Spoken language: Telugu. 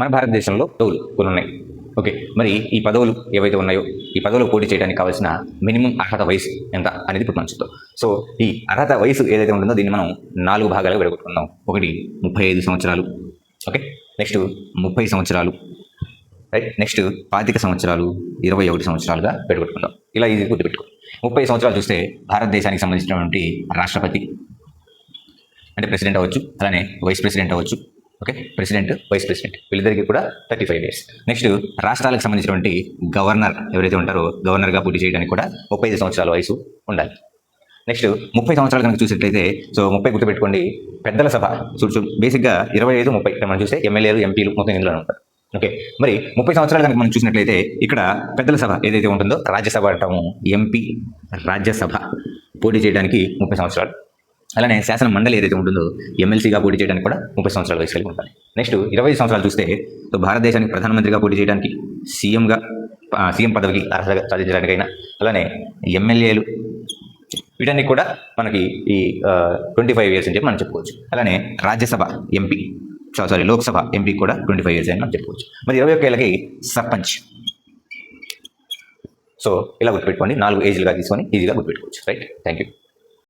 మన భారతదేశంలో పదవులు కొన్ని ఉన్నాయి. ఓకే, మరి ఈ పదవులు ఏవైతే ఉన్నాయో ఈ పదవులు పోటీ చేయడానికి కావాల్సిన మినిమం అర్హత వయసు ఎంత అనేది ఇప్పుడు మనం చూద్దాం. సో ఈ అర్హత వయసు ఏదైతే ఉంటుందో దీన్ని మనం 4 భాగాలుగా విడగొట్టుకుందాం. ఒకటి 35 సంవత్సరాలు, ఓకే, నెక్స్ట్ 30 సంవత్సరాలు, రైట్, నెక్స్ట్ 25 సంవత్సరాలు, 21 సంవత్సరాలుగా పెట్టుకుందాం. ఇలా ఇది గుర్తుపెట్టుకో. 30 సంవత్సరాలు చూస్తే భారతదేశానికి సంబంధించినటువంటి రాష్ట్రపతి అంటే ప్రెసిడెంట్ అవ్వచ్చు, అలానే వైస్ ప్రెసిడెంట్ అవ్వచ్చు. ఓకే, ప్రెసిడెంట్, వైస్ ప్రెసిడెంట్ వీళ్ళిద్దరికి కూడా 35 years. నెక్స్ట్ రాష్ట్రాలకు సంబంధించినటువంటి గవర్నర్ ఎవరైతే ఉంటారో గవర్నర్గా పోటీ చేయడానికి కూడా 35 సంవత్సరాల వయసు ఉండాలి. నెక్స్ట్ 30 సంవత్సరాలు కనుక చూసినట్లయితే, సో 30 గుర్తుపెట్టుకోండి, పెద్దల సభ చూడు బేసిక్గా 25, 30 మనం చూస్తే ఎమ్మెల్యేలు, ఎంపీలు మొత్తం ఇందులో ఉంటారు. ఓకే, మరి 30 సంవత్సరాలు కనుక మనం చూసినట్లయితే ఇక్కడ పెద్దల సభ ఏదైతే ఉంటుందో రాజ్యసభ అంటాము, ఎంపీ రాజ్యసభ పోటీ చేయడానికి 30 సంవత్సరాలు. అలానే శాసన మండలి ఏదైతే ఉంటుందో ఎమ్మెల్సీగా పోటీ చేయడానికి కూడా 30 సంవత్సరాల వయసు కలిగి ఉండాలి. నెక్స్ట్ 25 సంవత్సరాలు చూస్తే సో భారతదేశానికి ప్రధానమంత్రిగా పోటీ చేయడానికి, సీఎం పదవికి అర్హత సాధించడానికైనా, అలానే ఎమ్మెల్యేలు వీటన్ని కూడా మనకి ఈ 25 years అని చెప్పి మనం చెప్పుకోవచ్చు. అలానే రాజ్యసభ ఎంపీ లోక్సభ ఎంపీ కూడా 25 years అని మనం చెప్పుకోవచ్చు. మరి 21 ఏళ్ళకి సర్పంచ్. సో ఇలా గుర్తుపెట్టుకోండి, 4 ఏజ్లుగా తీసుకొని ఈజీగా గుర్తుపెట్టుకోవచ్చు. Right, thank you.